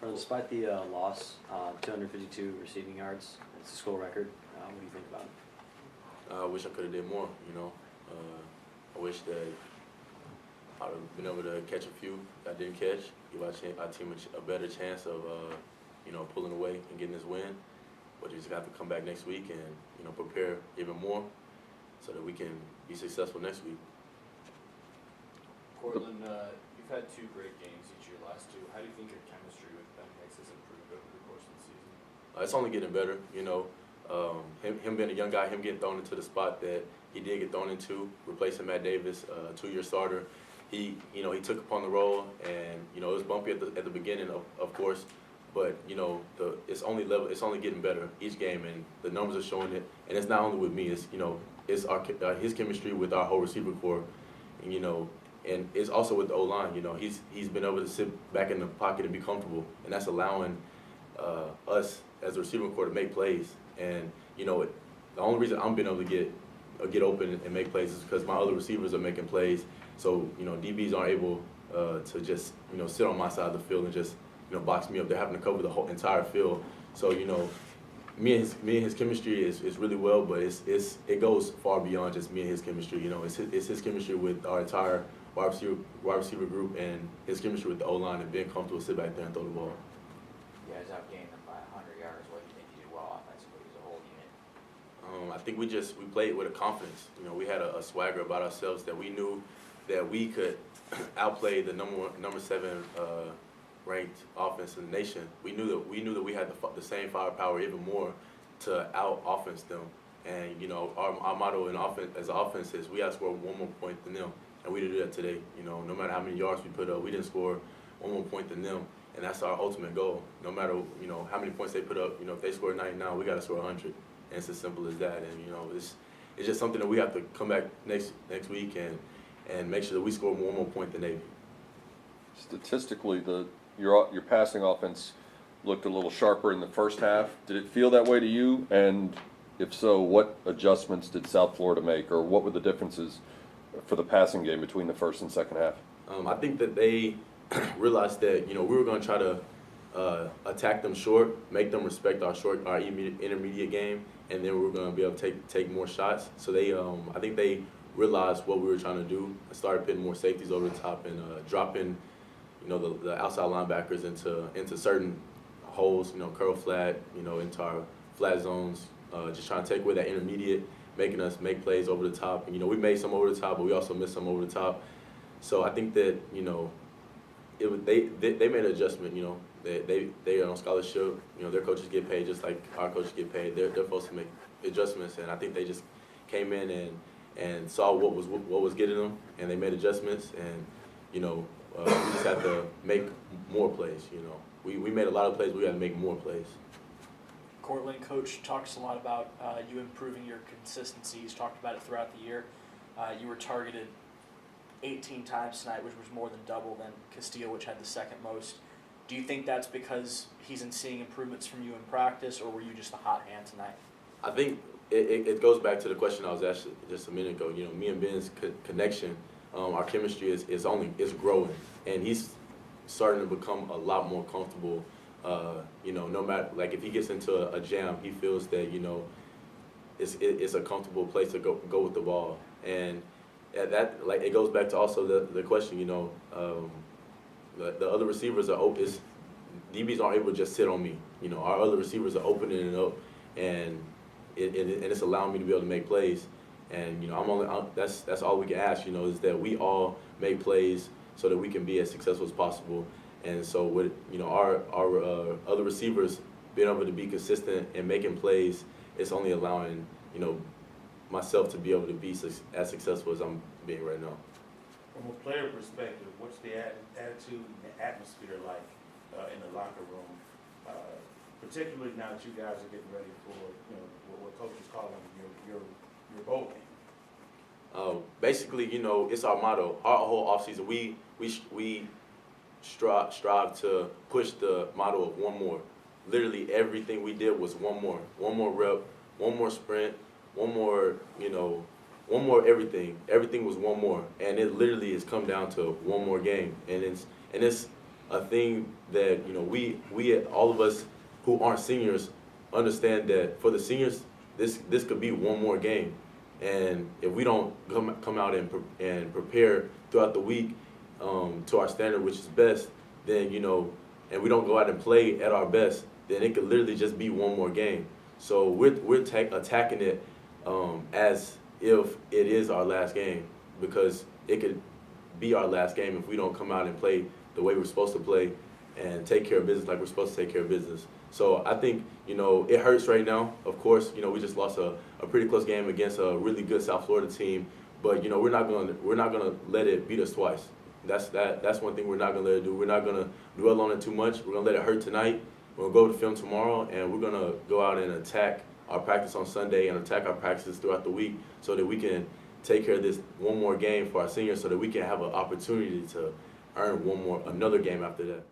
Despite the loss, 252 receiving yards, it's a school record. What do you think about it? I wish I could have did more, I wish that I would have been able to catch a few that I didn't catch, give our team a better chance of, pulling away and getting this win. But we just got to come back next week and, prepare even more so that we can be successful next week. Courtland, you've had 2 great games each year, last 2. How do you think your chemistry with Ben Hicks has improved over the course of the season? It's only getting better, him being a young guy, him getting thrown into the spot that he did get thrown into, replacing Matt Davis, 2-year starter. He took upon the role, and it was bumpy at the beginning, of course, but it's only getting better each game, and the numbers are showing it. And it's not only with me, it's his chemistry with our whole receiver corps, and it's also with the O-line. He's been able to sit back in the pocket and be comfortable, and that's allowing us as a receiver corps to make plays. And the only reason I'm being able to get open and make plays is because my other receivers are making plays. So DBs aren't able to just sit on my side of the field and just box me up. They're having to cover the whole entire field. So me and his chemistry is really well, but it goes far beyond just me and his chemistry. It's his chemistry with our entire wide receiver group, and his chemistry with the O-line, and being comfortable to sit back there and throw the ball. You guys outgained them by 100 yards. What do you think you did well offensively as a whole unit? I think we played with a confidence. We had a swagger about ourselves that we knew that we could outplay the number 7 ranked offense in the nation. We knew that we had the same firepower, even more, to out offense them. And our motto in offense is we got to score 1 more point than them, and we did that today. No matter how many yards we put up, we didn't score 1 more point than them, and that's our ultimate goal. No matter how many points they put up, if they score 99, we got to score 100, and it's as simple as that. And it's just something that we have to come back next week and make sure that we score 1 more point than they do. Statistically, your passing offense looked a little sharper in the first half. Did it feel that way to you? And if so, what adjustments did South Florida make, or what were the differences for the passing game between the first and second half? I think that they realized that we were going to try to attack them short, make them respect our intermediate game, and then we were going to be able to take more shots. So I think they realized what we were trying to do and started putting more safeties over the top and dropping the outside linebackers into certain holes, curl flat, into our flat zones, just trying to take away that intermediate, making us make plays over the top. And we made some over the top, but we also missed some over the top. So I think that they made an adjustment. They are on scholarship. Their coaches get paid just like our coaches get paid. They're supposed to make adjustments, and I think they just came in and saw what was getting them, and they made adjustments. And we just had to make more plays. We made a lot of plays. We got to make more plays. Courtland, coach talks a lot about you improving your consistencies. Talked about it throughout the year. You were targeted 18 times tonight, which was more than double than Castillo, which had the second most. Do you think that's because he's seeing improvements from you in practice, or were you just the hot hand tonight? I think it goes back to the question I was asked just a minute ago. Me and Ben's connection, our chemistry is growing, and he's starting to become a lot more comfortable. No matter, like, if he gets into a jam, he feels that it's a comfortable place to go with the ball, and that, like, it goes back to also the question. The other receivers are open. DBs aren't able to just sit on me. Our other receivers are opening it up, and it's allowing me to be able to make plays. And that's all we can ask. Is that we all make plays so that we can be as successful as possible. And so with our other receivers being able to be consistent and making plays, it's only allowing myself to be able to be as successful as I'm being right now. From a player perspective, what's the attitude and the atmosphere like in the locker room, particularly now that you guys are getting ready for what coach is calling your bowl game? Basically, it's our motto. Our whole offseason, we strive to push the motto of one more. Literally everything we did was one more rep, one more sprint, one more everything. Everything was one more, and it literally has come down to one more game. And it's a thing that, you know, we all of us who aren't seniors understand that for the seniors, this could be one more game. And if we don't come out and prepare throughout the week to our standard, which is best, then, you know, and we don't go out and play at our best, then it could literally just be one more game. So we're attacking it as if it is our last game, because it could be our last game if we don't come out and play the way we're supposed to play and take care of business like we're supposed to take care of business. So I think, you know, it hurts right now. Of course, you know, we just lost a pretty close game against a really good South Florida team, but, you know, we're not gonna let it beat us twice. That's one thing we're not gonna let it do. We're not gonna dwell on it too much. We're gonna let it hurt tonight. We're gonna go to film tomorrow, and we're gonna go out and attack our practice on Sunday and attack our practices throughout the week so that we can take care of this one more game for our seniors, so that we can have an opportunity to earn another game after that.